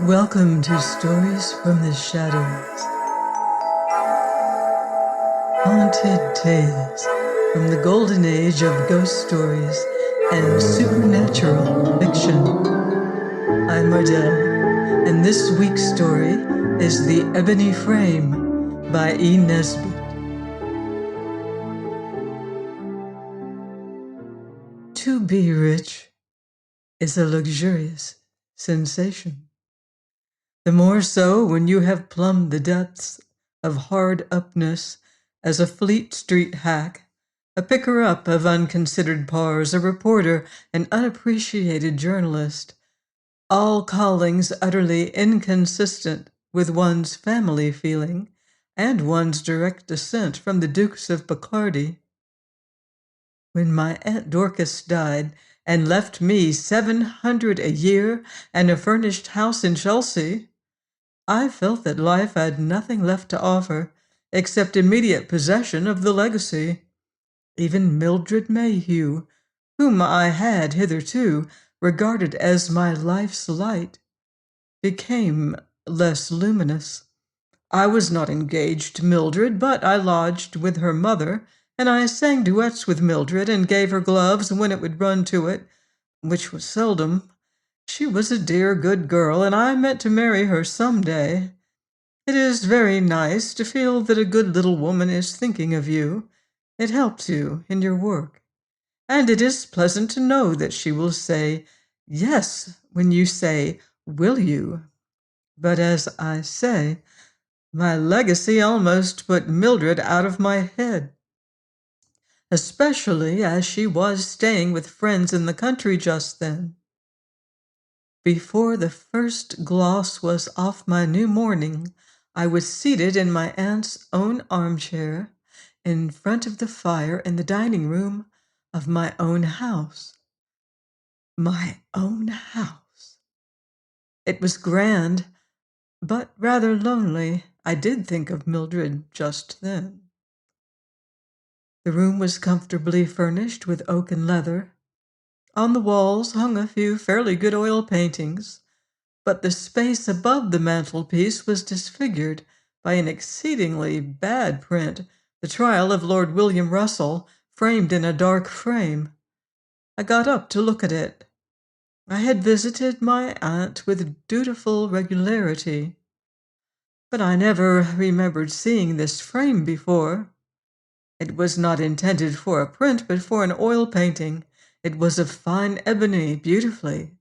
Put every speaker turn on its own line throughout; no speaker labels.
Welcome to Stories from the Shadows. Haunted tales from the golden age of ghost stories and supernatural fiction. I'm Ardell, and this week's story is The Ebony Frame by Nesbit. To be rich is a luxurious sensation. The more so when you have plumbed the depths of hard-upness as a Fleet Street hack, a picker-up of unconsidered pars, a reporter, an unappreciated journalist, all callings utterly inconsistent with one's family feeling and one's direct descent from the Dukes of Picardy. When my Aunt Dorcas died and left me $700 a year and a furnished house in Chelsea, I felt that life had nothing left to offer except immediate possession of the legacy. Even Mildred Mayhew, whom I had hitherto regarded as my life's light, became less luminous. I was not engaged to Mildred, but I lodged with her mother, and I sang duets with Mildred and gave her gloves when it would run to it, which was seldom. She was a dear good girl, and I meant to marry her some day. It is very nice to feel that a good little woman is thinking of you. It helps you in your work. And it is pleasant to know that she will say yes when you say, "Will you?" But as I say, my legacy almost put Mildred out of my head, especially as she was staying with friends in the country just then. Before the first gloss was off my new mourning, I was seated in my aunt's own armchair in front of the fire in the dining room of my own house. My own house. It was grand, but rather lonely. I did think of Mildred just then. The room was comfortably furnished with oak and leather. On the walls hung a few fairly good oil paintings, but the space above the mantelpiece was disfigured by an exceedingly bad print, The Trial of Lord William Russell, framed in a dark frame. I got up to look at it. I had visited my aunt with dutiful regularity, but I never remembered seeing this frame before. It was not intended for a print, but for an oil painting. It was of fine ebony, beautifully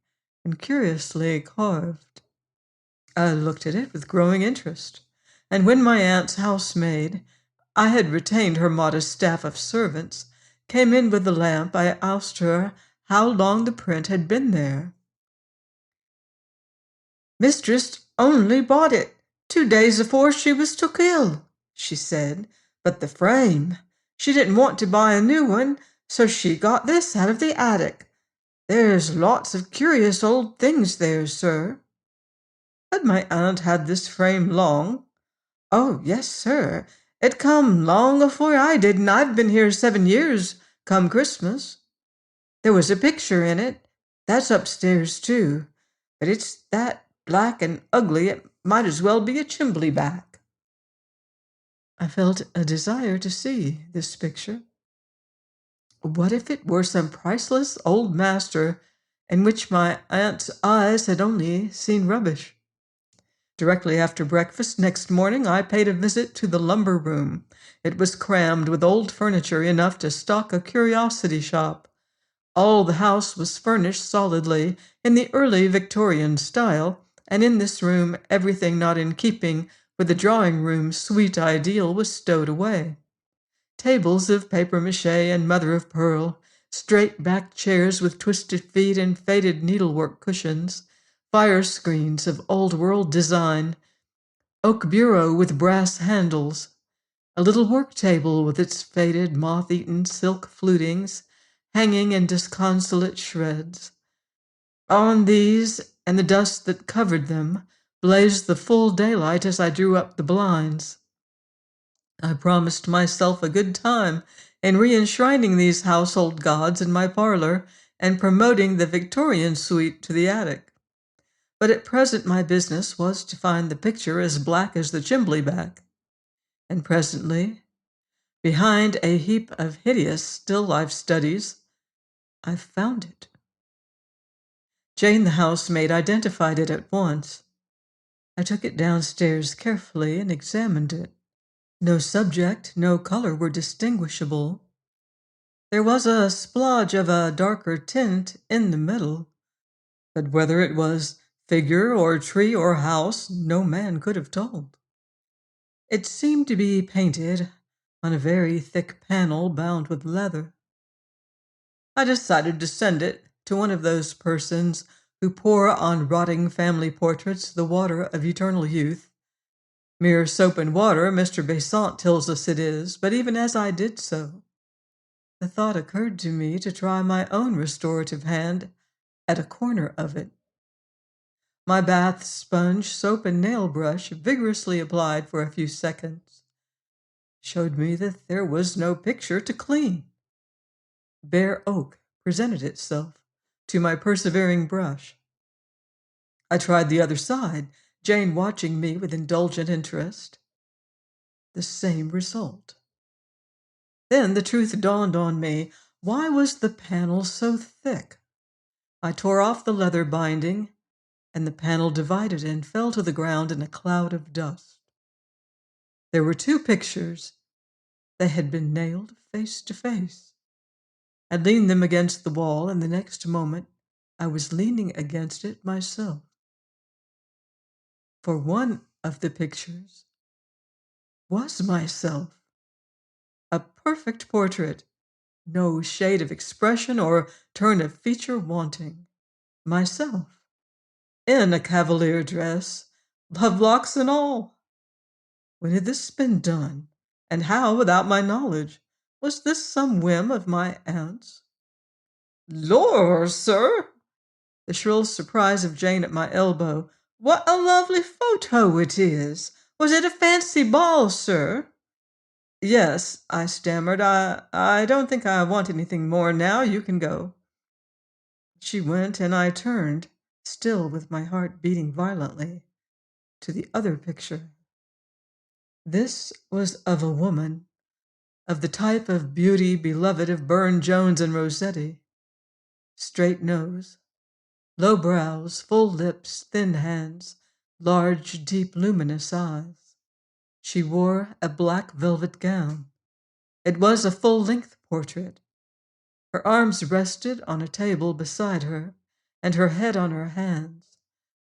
and curiously carved. I looked at it with growing interest, and when my aunt's housemaid, I had retained her modest staff of servants, came in with the lamp, I asked her how long the print had been there. "Mistress only bought it 2 days afore she was took ill," she said, "but the frame, she didn't want to buy a new one, so she got this out of the attic. There's lots of curious old things there, sir." Had my aunt had this frame long? "Oh, yes, sir. It come long afore I did, and I've been here 7 years, come Christmas. There was a picture in it. That's upstairs, too. But it's that black and ugly it might as well be a chimbley back." I felt a desire to see this picture. What if it were some priceless old master in which my aunt's eyes had only seen rubbish? Directly after breakfast next morning, I paid a visit to the lumber room. It was crammed with old furniture enough to stock a curiosity shop. All the house was furnished solidly in the early Victorian style, and in this room everything not in keeping with the drawing-room's sweet ideal was stowed away. Tables of papier-mâché and mother-of-pearl, straight-backed chairs with twisted feet and faded needlework cushions, fire screens of old-world design, oak bureau with brass handles, a little work table with its faded, moth-eaten silk flutings hanging in disconsolate shreds. On these and the dust that covered them blazed the full daylight as I drew up the blinds. I promised myself a good time in re-enshrining these household gods in my parlor and promoting the Victorian suite to the attic. but at present my business was to find the picture as black as the chimbley back. And presently, behind a heap of hideous still life studies, I found it. Jane, the housemaid, identified it at once. I took it downstairs carefully and examined it. No subject, no color were distinguishable. There was a splodge of a darker tint in the middle, but whether it was figure or tree or house, no man could have told. It seemed to be painted on a very thick panel bound with leather. I decided to send it to one of those persons who pour on rotting family portraits the water of eternal youth. Mere soap and water, Mr. Besant tells us it is, but even as I did so, the thought occurred to me to try my own restorative hand at a corner of it. My bath sponge, soap, and nail brush, vigorously applied for a few seconds, showed me that there was no picture to clean. Bare oak presented itself to my persevering brush. I tried the other side, Jane watching me with indulgent interest. The same result. Then the truth dawned on me. Why was the panel so thick? I tore off the leather binding, and the panel divided and fell to the ground in a cloud of dust. There were two pictures. They had been nailed face to face. I leaned them against the wall, and the next moment I was leaning against it myself. For one of the pictures was myself. A perfect portrait, no shade of expression or turn of feature wanting. Myself, in a cavalier dress, love-locks and all. When had this been done, and how without my knowledge? Was this some whim of my aunt's? "Lor, sir!" The shrill surprise of Jane at my elbow. "What a lovely photo it is! Was it a fancy ball, sir?" "Yes," I stammered. I don't think I want anything more now. You can go." She went, and I turned, still with my heart beating violently, to the other picture. This was of a woman, of the type of beauty beloved of Burne-Jones and Rossetti. Straight nose, low brows, full lips, thin hands, large, deep, luminous eyes. She wore a black velvet gown. It was a full-length portrait. Her arms rested on a table beside her, and her head on her hands,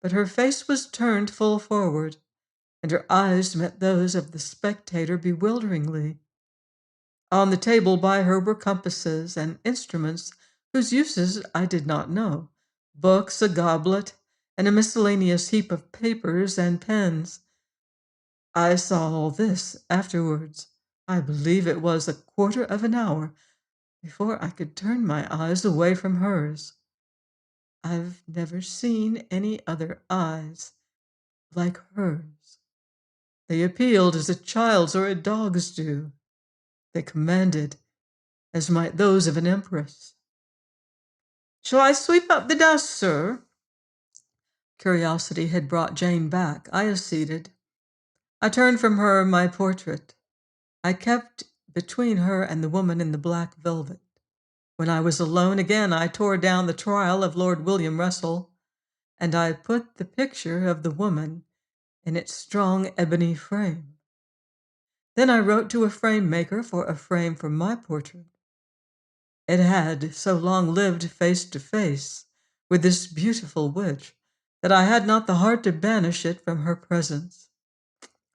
but her face was turned full forward, and her eyes met those of the spectator bewilderingly. On the table by her were compasses and instruments whose uses I did not know, books, a goblet, and a miscellaneous heap of papers and pens. I saw all this afterwards. I believe it was a quarter of an hour before I could turn my eyes away from hers. I've never seen any other eyes like hers. They appealed as a child's or a dog's do. They commanded as might those of an empress. "Shall I sweep up the dust, sir?" Curiosity had brought Jane back. I acceded. I turned from her my portrait. I kept between her and the woman in the black velvet. When I was alone again, I tore down the trial of Lord William Russell, and I put the picture of the woman in its strong ebony frame. Then I wrote to a frame maker for a frame for my portrait. It had so long lived face to face with this beautiful witch that I had not the heart to banish it from her presence,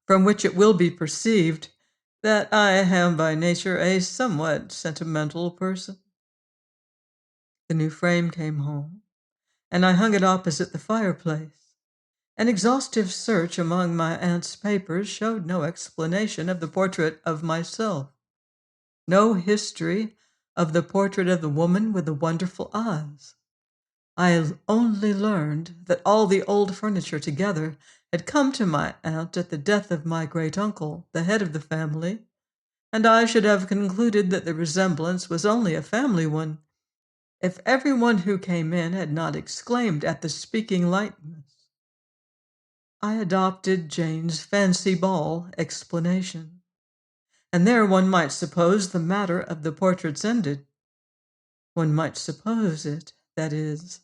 from which it will be perceived that I am by nature a somewhat sentimental person. The new frame came home, and I hung it opposite the fireplace. An exhaustive search among my aunt's papers showed no explanation of the portrait of myself, no history of the portrait of the woman with the wonderful eyes. I only learned that all the old furniture together had come to my aunt at the death of my great-uncle, the head of the family, and I should have concluded that the resemblance was only a family one, if everyone who came in had not exclaimed at the speaking likeness. I adopted Jane's fancy ball explanation, and there one might suppose the matter of the portraits ended. One might suppose it, that is,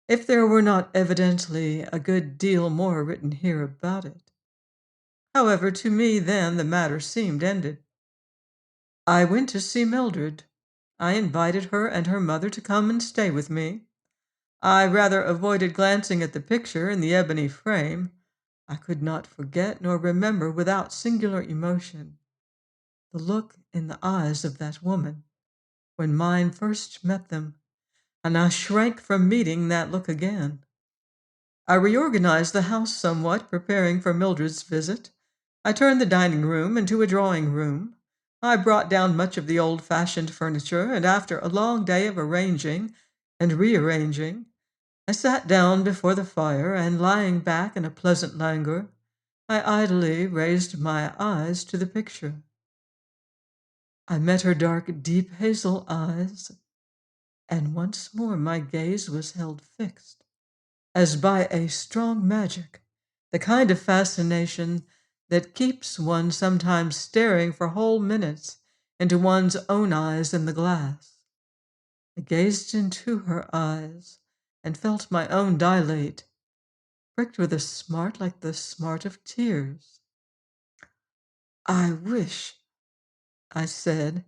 if there were not evidently a good deal more written here about it. However, to me then the matter seemed ended. I went to see Mildred. I invited her and her mother to come and stay with me. I rather avoided glancing at the picture in the ebony frame. I could not forget nor remember without singular emotion the look in the eyes of that woman when mine first met them, and I shrank from meeting that look again. I reorganized the house somewhat, preparing for Mildred's visit. I turned the dining room into a drawing room. I brought down much of the old-fashioned furniture, and after a long day of arranging and rearranging, I sat down before the fire, and lying back in a pleasant languor, I idly raised my eyes to the picture. I met her dark, deep hazel eyes, and once more my gaze was held fixed, as by a strong magic, the kind of fascination that keeps one sometimes staring for whole minutes into one's own eyes in the glass. I gazed into her eyes and felt my own dilate, pricked with a smart like the smart of tears. "I wish," I said,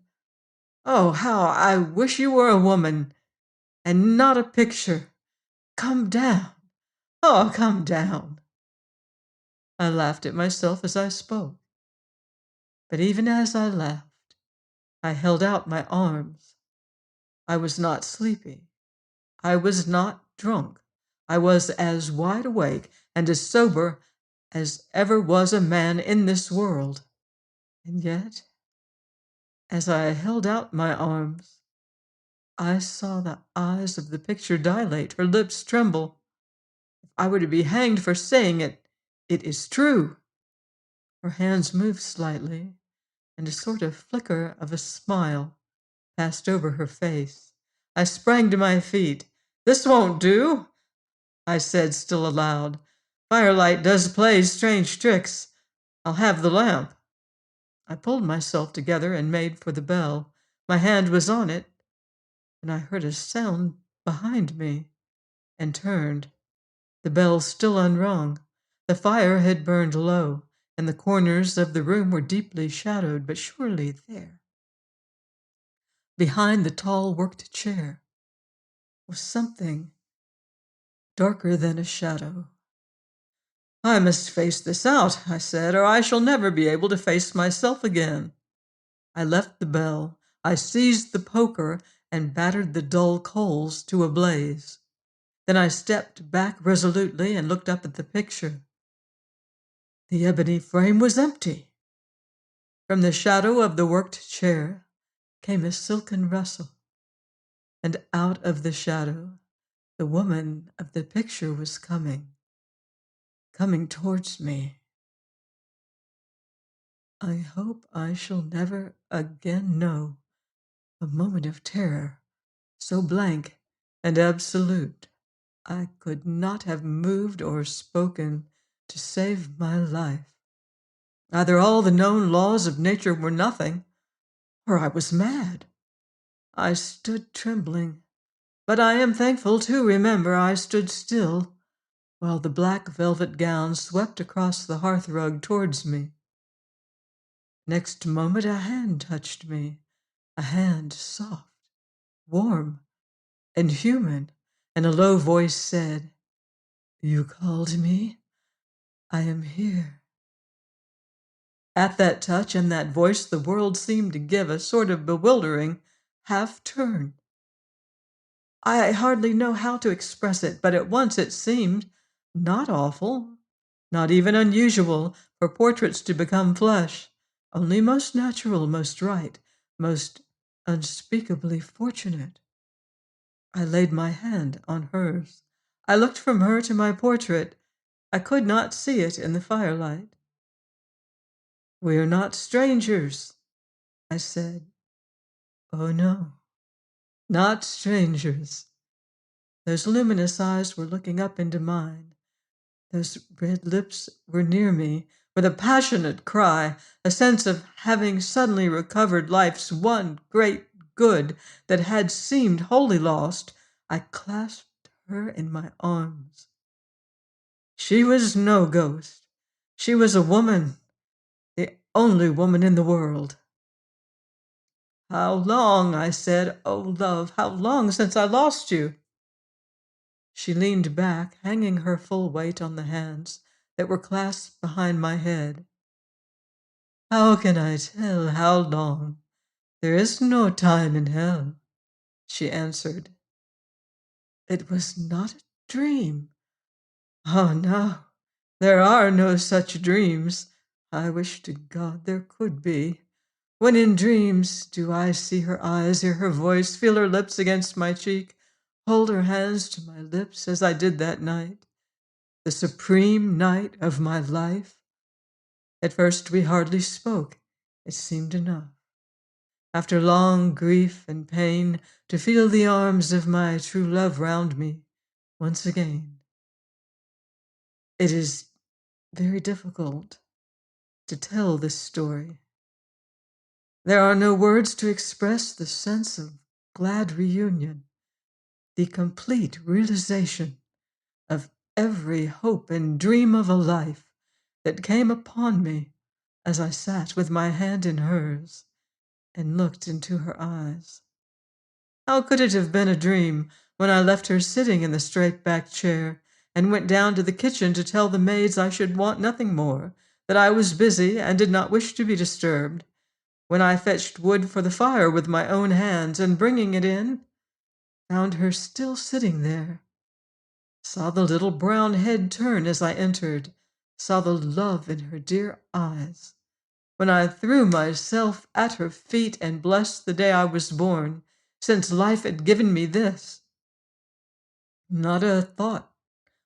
"oh, how I wish you were a woman and not a picture. Come down. Oh, come down." I laughed at myself as I spoke. But even as I laughed, I held out my arms. I was not sleepy. I was not drunk. I was as wide awake and as sober as ever was a man in this world. And yet, as I held out my arms, I saw the eyes of the picture dilate, her lips tremble. If I were to be hanged for saying it, it is true. Her hands moved slightly, and a sort of flicker of a smile passed over her face. I sprang to my feet. "This won't do," I said, still aloud. "Firelight does play strange tricks. I'll have the lamp." I pulled myself together and made for the bell. My hand was on it, and I heard a sound behind me, and turned. The bell still unrung. The fire had burned low, and the corners of the room were deeply shadowed, but surely there, behind the tall worked chair, was something darker than a shadow. "I must face this out," I said, "or I shall never be able to face myself again." I left the bell. I seized the poker and battered the dull coals to a blaze. Then I stepped back resolutely and looked up at the picture. The ebony frame was empty. From the shadow of the worked chair came a silken rustle, and out of the shadow the woman of the picture was coming towards me. I hope I shall never again know a moment of terror so blank and absolute. I could not have moved or spoken to save my life. Either all the known laws of nature were nothing, or I was mad. I stood trembling, but I am thankful to remember I stood still while the black velvet gown swept across the hearthrug towards me. Next moment a hand touched me, a hand soft, warm, and human, and a low voice said, "You called me? I am here." At that touch and that voice the world seemed to give a sort of bewildering half-turn. I hardly know how to express it, but at once it seemed not awful, not even unusual, for portraits to become flesh, only most natural, most right, most unspeakably fortunate. I laid my hand on hers. I looked from her to my portrait. I could not see it in the firelight. "We're not strangers," I said. "Oh, no, not strangers." Those luminous eyes were looking up into mine. Those red lips were near me. With a passionate cry, a sense of having suddenly recovered life's one great good that had seemed wholly lost, I clasped her in my arms. She was no ghost. She was a woman, the only woman in the world. "How long," I said, "oh, love, how long since I lost you?" She leaned back, hanging her full weight on the hands that were clasped behind my head. "How can I tell how long? There is no time in hell," she answered. It was not a dream. Oh, no, there are no such dreams. I wish to God there could be. When in dreams do I see her eyes, hear her voice, feel her lips against my cheek, hold her hands to my lips as I did that night, the supreme night of my life. At first we hardly spoke. It seemed enough, after long grief and pain, to feel the arms of my true love round me once again. It is very difficult to tell this story. There are no words to express the sense of glad reunion, the complete realization of every hope and dream of a life that came upon me as I sat with my hand in hers and looked into her eyes. How could it have been a dream when I left her sitting in the straight-backed chair and went down to the kitchen to tell the maids I should want nothing more, that I was busy and did not wish to be disturbed, when I fetched wood for the fire with my own hands and, bringing it in, found her still sitting there, saw the little brown head turn as I entered, saw the love in her dear eyes, when I threw myself at her feet and blessed the day I was born, since life had given me this. Not a thought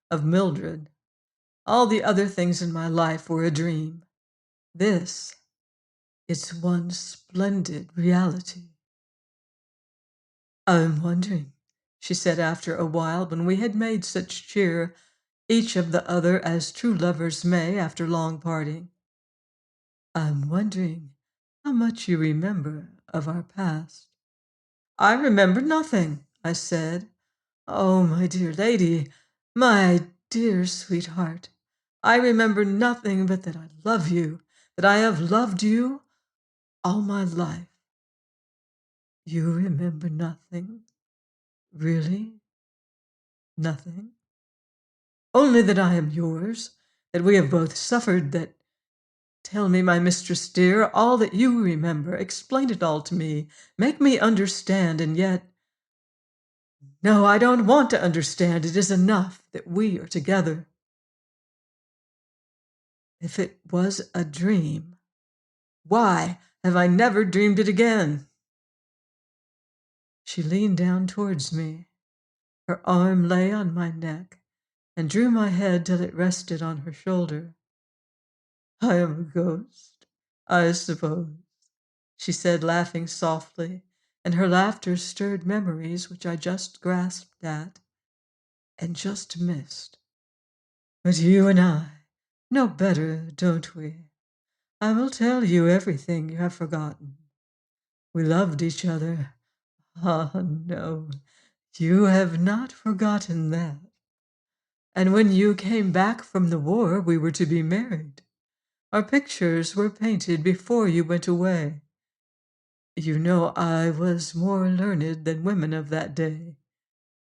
of Mildred. All the other things in my life were a dream. This is one splendid reality. "I'm wondering," she said after a while, when we had made such cheer, each of the other, as true lovers may after long parting. "I'm wondering how much you remember of our past." "I remember nothing," I said. "Oh, my dear lady, my dear sweetheart, I remember nothing but that I love you, that I have loved you all my life." "You remember nothing? Really? Nothing?" "Only that I am yours, that we have both suffered, that—" "Tell me, my mistress dear, all that you remember. Explain it all to me. Make me understand, and yet—" "No, I don't want to understand. It is enough that we are together." If it was a dream, why have I never dreamed it again? She leaned down towards me. Her arm lay on my neck and drew my head till it rested on her shoulder. "I am a ghost, I suppose," she said, laughing softly, and her laughter stirred memories which I just grasped at and just missed. "But you and I know better, don't we? I will tell you everything you have forgotten. We loved each other. Ah, no, you have not forgotten that. And when you came back from the war, we were to be married. Our pictures were painted before you went away. You know I was more learned than women of that day.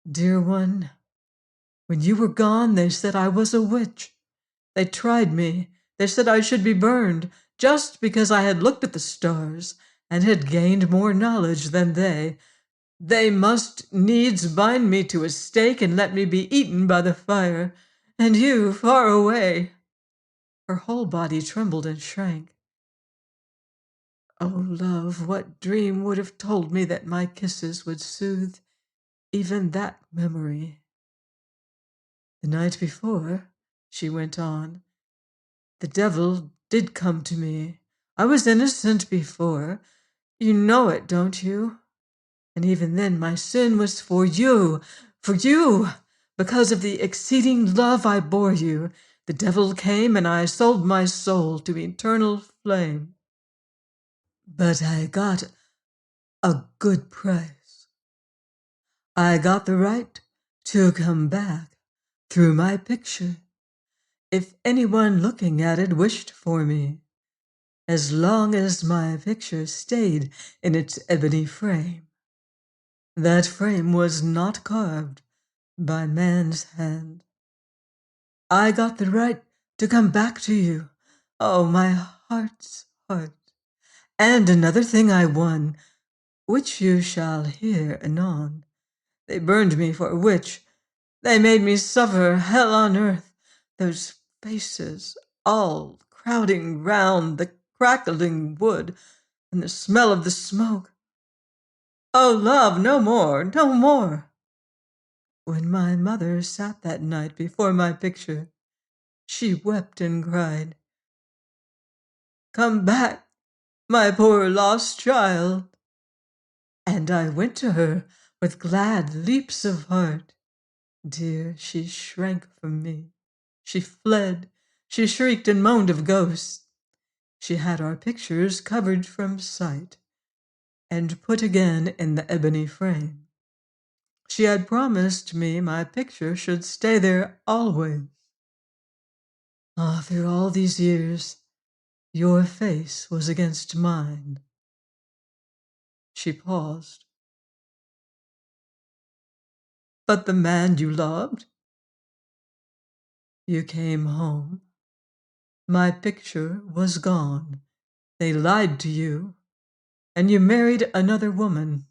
Dear one, when you were gone, they said I was a witch. They tried me. They said I should be burned, just because I had looked at the stars and had gained more knowledge than they. They must needs bind me to a stake and let me be eaten by the fire. And you, far away." Her whole body trembled and shrank. Oh, love, what dream would have told me that my kisses would soothe even that memory? "The night before," she went on, "the devil did come to me. I was innocent before. You know it, don't you? And even then my sin was for you, for you. Because of the exceeding love I bore you, the devil came and I sold my soul to eternal flame. But I got a good price. I got the right to come back through my picture if anyone looking at it wished for me, as long as my picture stayed in its ebony frame. That frame was not carved by man's hand. I got the right to come back to you, oh, my heart's heart. And another thing I won, which you shall hear anon. They burned me for a witch. They made me suffer hell on earth. Those faces all crowding round the crackling wood and the smell of the smoke. Oh, love, no more, no more. When my mother sat that night before my picture, she wept and cried, "Come back, my poor lost child." And I went to her with glad leaps of heart. Dear, she shrank from me. She fled. She shrieked and moaned of ghosts. She had our pictures covered from sight and put again in the ebony frame. She had promised me my picture should stay there always. Ah, through all these years, your face was against mine. She paused. But the man you loved? You came home. My picture was gone. They lied to you, and you married another woman.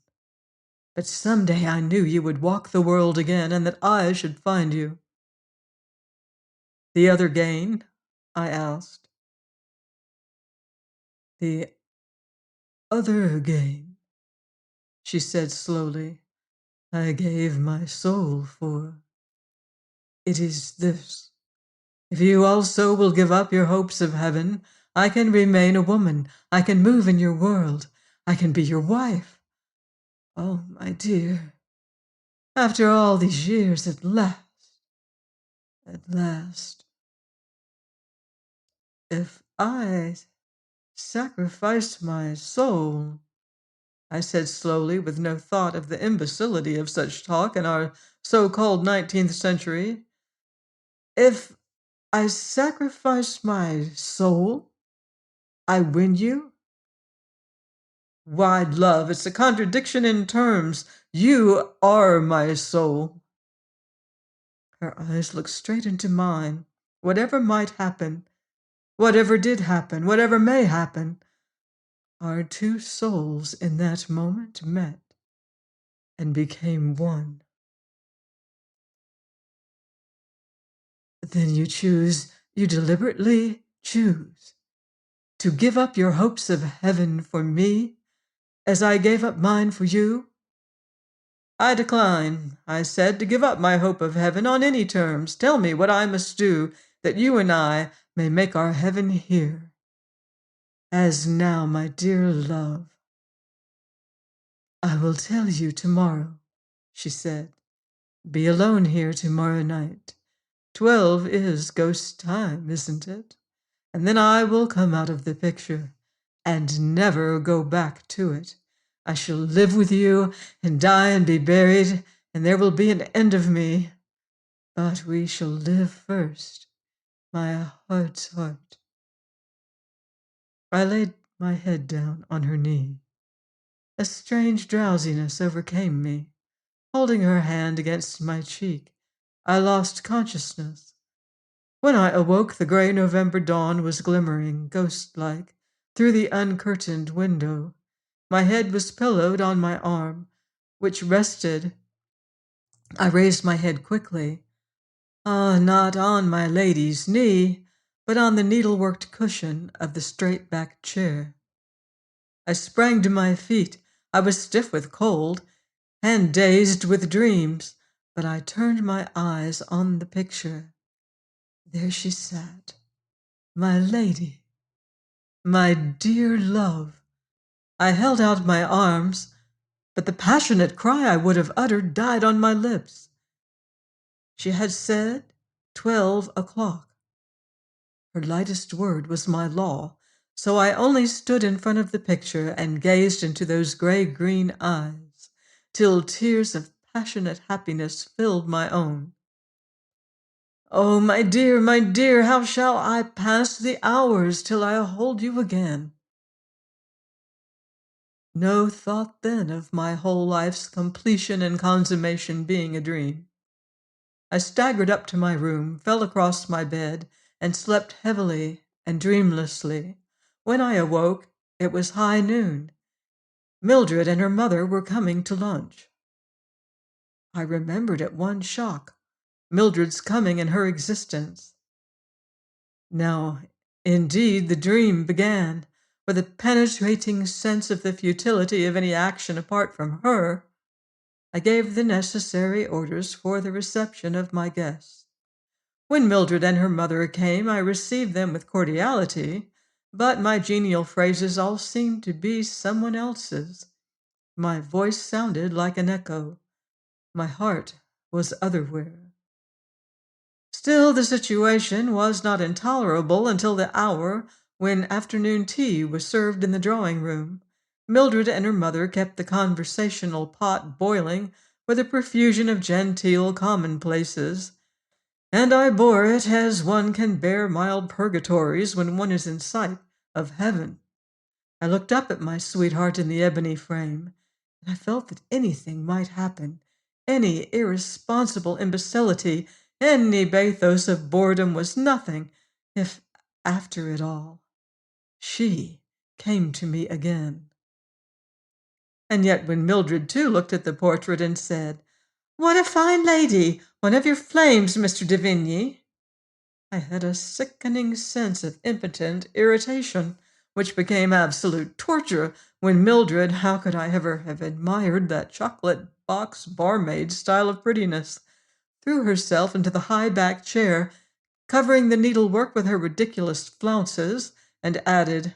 But someday I knew you would walk the world again and that I should find you. The other gain? I asked. The other gain, she said slowly, I gave my soul for. It is this. If you also will give up your hopes of heaven, I can remain a woman. I can move in your world. I can be your wife. Oh, my dear, after all these years, at last. If I sacrifice my soul, I said slowly, with no thought of the imbecility of such talk in our so-called 19th century. If I sacrifice my soul, I win you? Why, love, it's a contradiction in terms. You are my soul. Her eyes looked straight into mine. Whatever might happen, whatever did happen, whatever may happen, our two souls in that moment met and became one. Then you deliberately choose to give up your hopes of heaven for me as I gave up mine for you? I decline, I said, to give up my hope of heaven on any terms. Tell me what I must do that you and I may make our heaven here. As now, my dear love. I will tell you tomorrow, she said. Be alone here tomorrow night. 12 is ghost time, isn't it? And then I will come out of the picture and never go back to it. I shall live with you and die and be buried, and there will be an end of me. But we shall live first, my heart's heart. I laid my head down on her knee. A strange drowsiness overcame me. Holding her hand against my cheek, I lost consciousness. When I awoke, the gray November dawn was glimmering, ghost-like, through the uncurtained window. My head was pillowed on my arm, which rested. I raised my head quickly. Not on my lady's knee, but on the needle-worked cushion of the straight-backed chair. I sprang to my feet. I was stiff with cold and dazed with dreams, but I turned my eyes on the picture. There she sat, my lady, my dear love. I held out my arms, but the passionate cry I would have uttered died on my lips. She had said 12 o'clock. Her lightest word was my law, so I only stood in front of the picture and gazed into those gray-green eyes till tears of passionate happiness filled my own. Oh, my dear, how shall I pass the hours till I hold you again? No thought then of my whole life's completion and consummation being a dream. I staggered up to my room, fell across my bed, and slept heavily and dreamlessly. When I awoke, it was high noon. Mildred and her mother were coming to lunch. I remembered at one shock Mildred's coming and her existence. Now, indeed, the dream began, with a penetrating sense of the futility of any action apart from her. I gave the necessary orders for the reception of my guests. When Mildred and her mother came, I received them with cordiality, but my genial phrases all seemed to be someone else's. My voice sounded like an echo. My heart was otherwhere. Still, the situation was not intolerable until the hour when afternoon tea was served in the drawing-room. Mildred and her mother kept the conversational pot boiling with a profusion of genteel commonplaces, and I bore it as one can bear mild purgatories when one is in sight of heaven. I looked up at my sweetheart in the ebony frame, and I felt that anything might happen. Any irresponsible imbecility, any bathos of boredom was nothing if, after it all, she came to me again. And yet when Mildred, too, looked at the portrait and said, "What a fine lady! One of your flames, Mr. de Vigny," I had a sickening sense of impotent irritation, which became absolute torture when Mildred, how could I ever have admired that chocolate box barmaid style of prettiness, threw herself into the high-backed chair, covering the needlework with her ridiculous flounces, and added,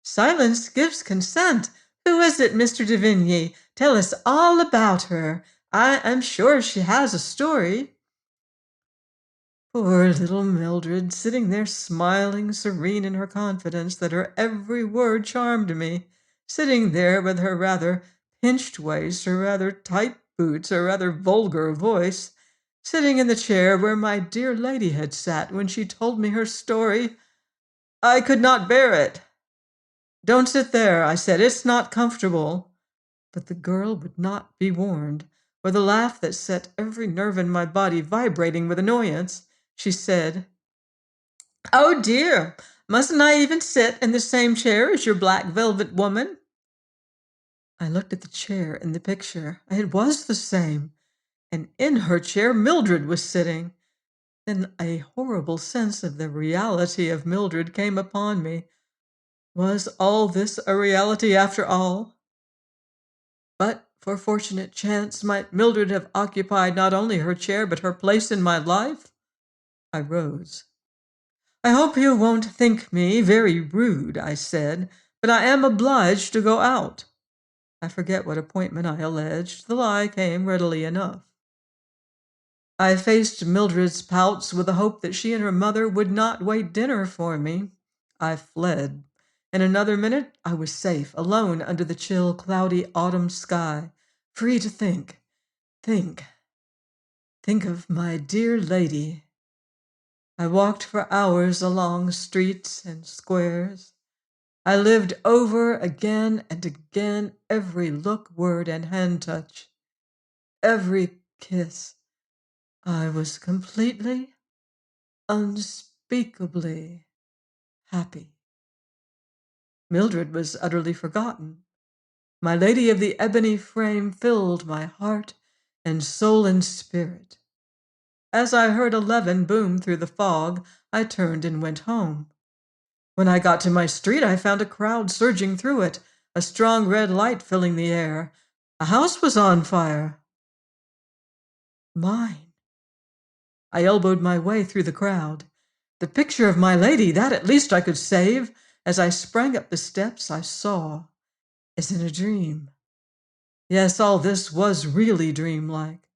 "Silence gives consent. Who is it, Mr. de Vigny? Tell us all about her. I am sure she has a story." Poor little Mildred, sitting there smiling, serene in her confidence that her every word charmed me, sitting there with her rather pinched waist, her rather tight boots, her rather vulgar voice, sitting in the chair where my dear lady had sat when she told me her story. I could not bear it. "Don't sit there," I said. "It's not comfortable." But the girl would not be warned. With a laugh that set every nerve in my body vibrating with annoyance, she said, "Oh dear, mustn't I even sit in the same chair as your black velvet woman?" I looked at the chair in the picture. It was the same, and in her chair Mildred was sitting. Then a horrible sense of the reality of Mildred came upon me. Was all this a reality after all? But for fortunate chance, might Mildred have occupied not only her chair but her place in my life? I rose. "I hope you won't think me very rude," I said, "but I am obliged to go out." I forget what appointment I alleged. The lie came readily enough. I faced Mildred's pouts with the hope that she and her mother would not wait dinner for me. I fled. In another minute, I was safe, alone under the chill, cloudy autumn sky, free to think of my dear lady. I walked for hours along streets and squares. I lived over again and again every look, word, and hand touch, every kiss. I was completely, unspeakably happy. Mildred was utterly forgotten. My lady of the ebony frame filled my heart and soul and spirit. As I heard 11 boom through the fog, I turned and went home. When I got to my street, I found a crowd surging through it, a strong red light filling the air. A house was on fire. Mine. I elbowed my way through the crowd. The picture of my lady, that at least I could save. As I sprang up the steps, I saw, as in a dream. Yes, all this was really dreamlike.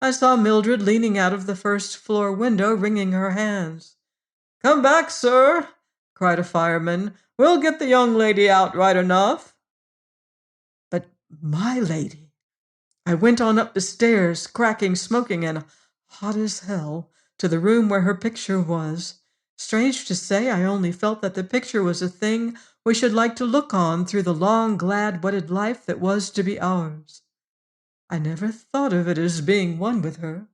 I saw Mildred leaning out of the first-floor window, wringing her hands. "Come back, sir," cried a fireman. "We'll get the young lady out right enough." But my lady! I went on up the stairs, cracking, smoking, and hot as hell, to the room where her picture was. Strange to say, I only felt that the picture was a thing we should like to look on through the long, glad, wedded life that was to be ours. I never thought of it as being one with her.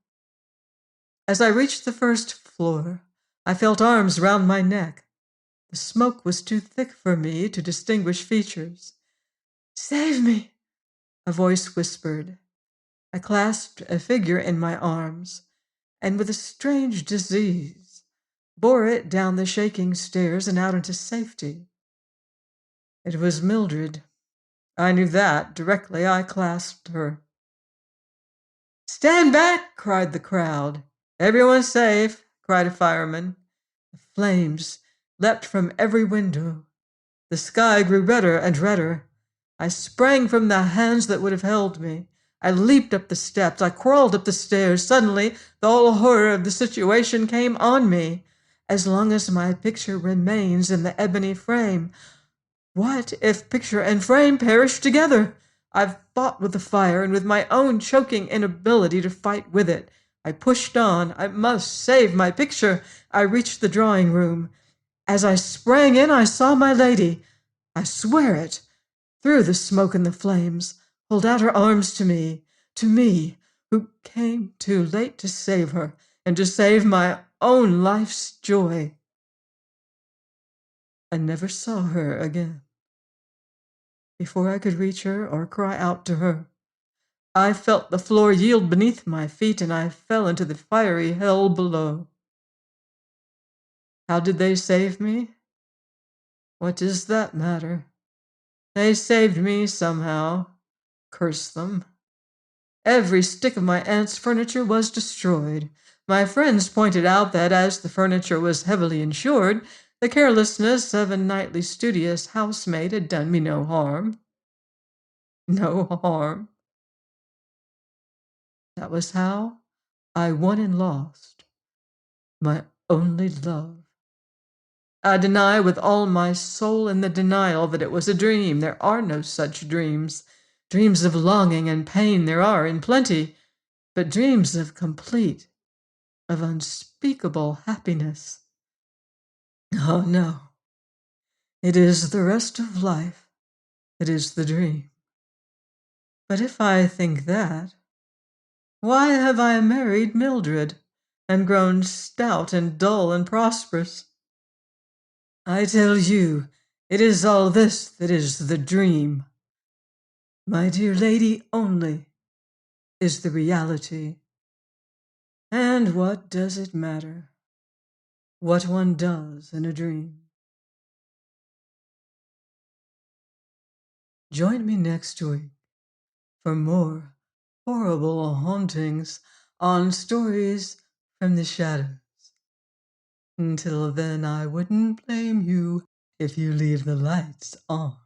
As I reached the first floor, I felt arms round my neck. The smoke was too thick for me to distinguish features. "Save me," a voice whispered. I clasped a figure in my arms, and with a strange disease, bore it down the shaking stairs and out into safety. It was Mildred. I knew that directly I clasped her. "Stand back!" cried the crowd. "Everyone's safe!" cried a fireman. The flames leapt from every window. The sky grew redder and redder. I sprang from the hands that would have held me. I leaped up the steps. I crawled up the stairs. Suddenly, the whole horror of the situation came on me. As long as my picture remains in the ebony frame, what if picture and frame perish together? I've fought with the fire and with my own choking inability to fight with it. I pushed on. I must save my picture. I reached the drawing room. As I sprang in, I saw my lady. I swear it, through the smoke and the flames, hold out her arms to me, who came too late to save her and to save my own life's joy. I never saw her again. Before I could reach her or cry out to her, I felt the floor yield beneath my feet, and I fell into the fiery hell below. How did they save me? What does that matter? They saved me somehow. Curse them. Every stick of my aunt's furniture was destroyed. My friends pointed out that as the furniture was heavily insured, the carelessness of a nightly studious housemaid had done me no harm. No harm. That was how I won and lost my only love. I deny with all my soul in the denial that it was a dream. There are no such dreams. Dreams of longing and pain there are in plenty, but dreams of complete, of unspeakable happiness. Oh, no. It is the rest of life that is the dream. But if I think that, why have I married Mildred and grown stout and dull and prosperous? I tell you, it is all this that is the dream. My dear lady only is the reality. And what does it matter what one does in a dream? Join me next week for more horrible hauntings on Stories from the Shadows. Until then, I wouldn't blame you if you leave the lights on.